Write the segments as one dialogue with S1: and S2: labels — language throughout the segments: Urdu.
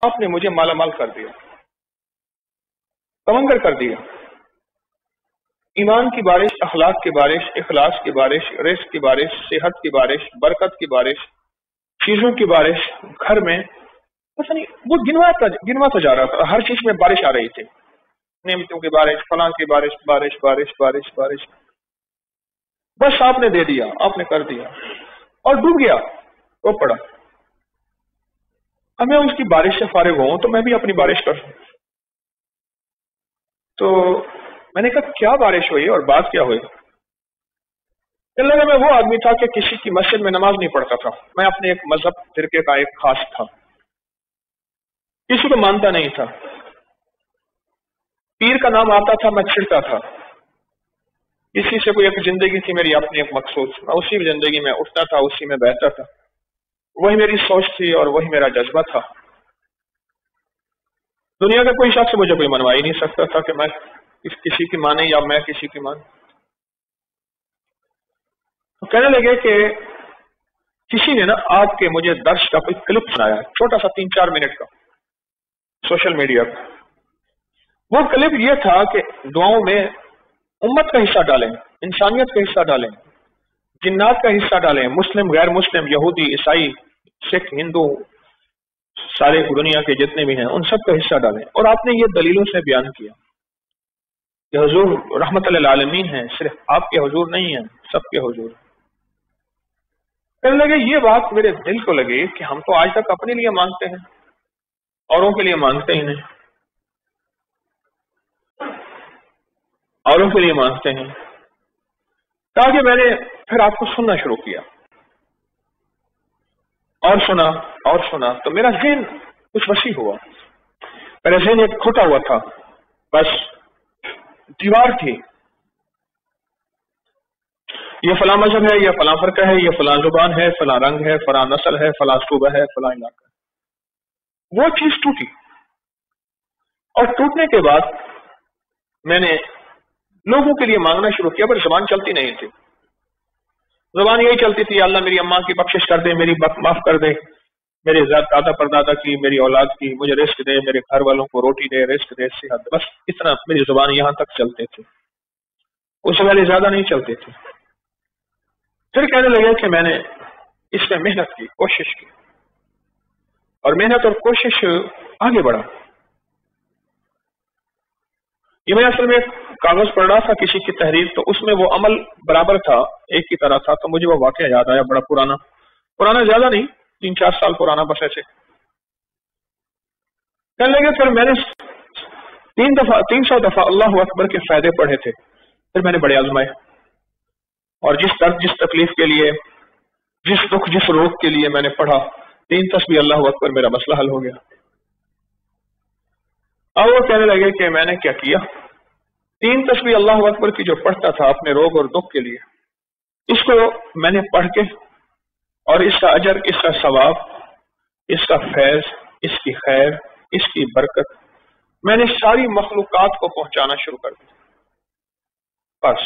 S1: آپ نے مجھے مالا مال کر دیا، تمنگر کر دیا۔ ایمان کی بارش، اخلاق کی بارش، اخلاص کی بارش، رزق کی بارش، صحت کی بارش، برکت کی بارش، چیزوں کی بارش گھر میں پتہ نہیں وہ گنواتا جا رہا تھا۔ ہر چیز میں بارش آ رہی تھی، نعمتوں کی بارش، فلاں کی بارش، بارش بارش بارش بارش۔ بس آپ نے دے دیا، آپ نے کر دیا اور ڈوب گیا، وہ پڑا۔ اب میں اس کی بارش سے فارغ ہوں تو میں بھی اپنی بارش کروں۔ تو میں نے کہا کیا بارش ہوئی اور بات کیا ہوئی؟ چلنے میں وہ آدمی تھا کہ کسی کی مسجد میں نماز نہیں پڑھتا تھا، میں اپنے ایک مذہب فرقے کا ایک خاص تھا، کسی کو مانتا نہیں تھا، پیر کا نام آتا تھا میں چھڑتا تھا، کسی سے کوئی ایک زندگی تھی میری اپنی ایک مقصود، میں اسی زندگی میں اٹھتا تھا، اسی میں بیٹھتا تھا، وہی میری سوچ تھی اور وہی میرا جذبہ تھا۔ دنیا کا کوئی شخص مجھے کوئی منوا ہی نہیں سکتا تھا کہ میں کسی کی مانے یا میں کسی کی مان۔ تو کہنے لگے کہ کسی نے نا آپ کے مجھے درس کا کوئی کلپ سنایا، چھوٹا سا 3-4 منٹ کا، سوشل میڈیا پہ۔ وہ کلپ یہ تھا کہ دعاؤں میں امت کا حصہ ڈالیں، انسانیت کا حصہ ڈالیں، جنات کا حصہ ڈالیں، مسلم غیر مسلم، یہودی عیسائی سکھ ہندو سارے دنیا کے جتنے بھی ہیں ان سب کا حصہ ڈالیں۔ اور آپ نے یہ دلیلوں سے بیان کیا کہ حضور رحمت للعالمین ہیں، صرف آپ کے حضور نہیں ہیں، سب کے حضور۔ کہنے لگے یہ بات میرے دل کو لگی کہ ہم تو آج تک اپنے لیے مانگتے ہیں، اوروں کے لیے مانگتے ہی نہیں، اوروں کے لیے مانگتے ہیں۔ تاکہ میں نے پھر آپ کو سننا شروع کیا اور سنا تو میرا ذہن کچھ وسیع ہوا۔ میرا ذہن ایک کھٹا ہوا تھا، بس دیوار تھی، یہ فلاں مذہب ہے، یہ فلاں فرقہ ہے، یہ فلاں زبان ہے، فلاں رنگ ہے، فلاں نسل ہے، فلاں صوبہ ہے، فلاں علاقہ ہے۔ وہ چیز ٹوٹی، اور ٹوٹنے کے بعد میں نے لوگوں کے لیے مانگنا شروع کیا، پر زبان چلتی نہیں تھی۔ زبان یہی چلتی تھی، اللہ میری اماں کی بخشش کر دے، میری معاف کر دے، میرے دادا پردادا کی، میری اولاد کی، مجھے رزق دے، میرے گھر والوں کو روٹی دے، رزق دے، صحت دے، بس اتنا میری زبان یہاں تک چلتے تھے، اس سے پہلے زیادہ نہیں چلتے تھے۔ پھر کہنے لگے کہ میں نے اس میں محنت کی، کوشش کی، اور محنت اور کوشش آگے بڑھا۔ یہ میں اصل میں کاغذ پڑھ رہا تھا کسی کی تحریر، تو اس میں وہ عمل برابر تھا، ایک کی طرح تھا، تو مجھے وہ واقعہ یاد آیا، بڑا پرانا زیادہ نہیں، 3-4 سال پرانا بس ایسے۔ کہنے لگے پھر میں نے 300 دفعہ اللہ اکبر کے فائدے پڑھے تھے، پھر میں نے بڑے آزمائے، اور جس درد جس تکلیف کے لیے، جس دکھ جس روگ کے لیے میں نے پڑھا، 3 تسبیح اللہ اکبر، میرا مسئلہ حل ہو گیا۔ اب وہ کہنے لگے کہ میں نے کیا کیا، 3 تسبیح اللہ اکبر کی جو پڑھتا تھا اپنے روگ اور دکھ کے لیے، اس کو میں نے پڑھ کے، اور اس کا اجر، اس کا ثواب، اس کا فیض، اس کی خیر، اس کی برکت میں نے ساری مخلوقات کو پہنچانا شروع کر دیا۔ بس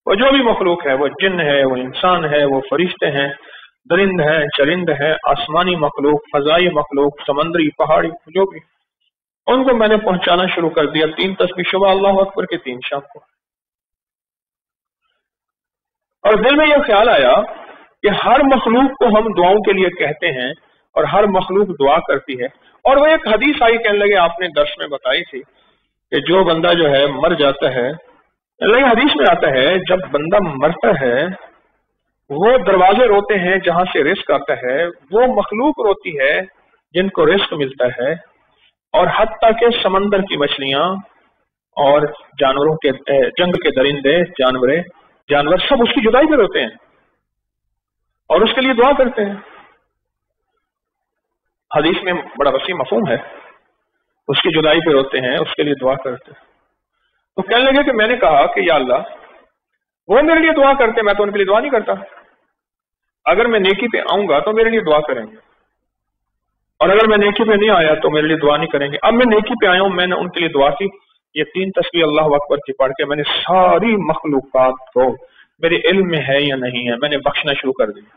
S1: وہ جو بھی مخلوق ہے، وہ جن ہے، وہ انسان ہے، وہ فرشتے ہیں، درند ہیں، چرند ہیں، آسمانی مخلوق، فضائی مخلوق، سمندری، پہاڑی، جو بھی، ان کو میں نے پہنچانا شروع کر دیا۔ 3 تسبیح صبح اللہ اکبر کے 3 شام کو۔ اور دل میں یہ خیال آیا کہ ہر مخلوق کو ہم دعاؤں کے لیے کہتے ہیں اور ہر مخلوق دعا کرتی ہے، اور وہ ایک حدیث آئی، کہنے لگے آپ نے درس میں بتائی تھی کہ جو بندہ جو ہے مر جاتا ہے، حدیث میں آتا ہے جب بندہ مرتا ہے وہ دروازے روتے ہیں جہاں سے رزق آتا ہے، وہ مخلوق روتی ہے جن کو رزق ملتا ہے، اور حتیٰ کہ سمندر کی مچھلیاں اور جانوروں کے، جنگ کے درندے، جانور سب اس کی جدائی پہ روتے ہیں اور اس کے لیے دعا کرتے ہیں۔ حدیث میں بڑا وسیع مفہوم ہے، اس کی جدائی پہ روتے ہیں، اس کے لیے دعا کرتے ہیں۔ تو کہنے لگے کہ میں نے کہا کہ یا اللہ، وہ میرے لیے دعا کرتے، میں تو ان کے لیے دعا نہیں کرتا، اگر میں نیکی پہ آؤں گا تو میرے لیے دعا کریں گے، اور اگر میں نیکی پہ نہیں آیا تو میرے لیے دعا نہیں کریں گے۔ اب میں نیکی پہ آیا ہوں، میں نے ان کے لیے دعا کی، یہ 3 تسبیح اللہ اکبر کی پڑھ کے میں نے ساری مخلوقات کو، میرے علم میں ہے یا نہیں ہے، میں نے بخشنا شروع کر دیا،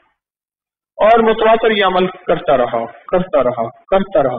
S1: اور متواتر یہ عمل کرتا رہا۔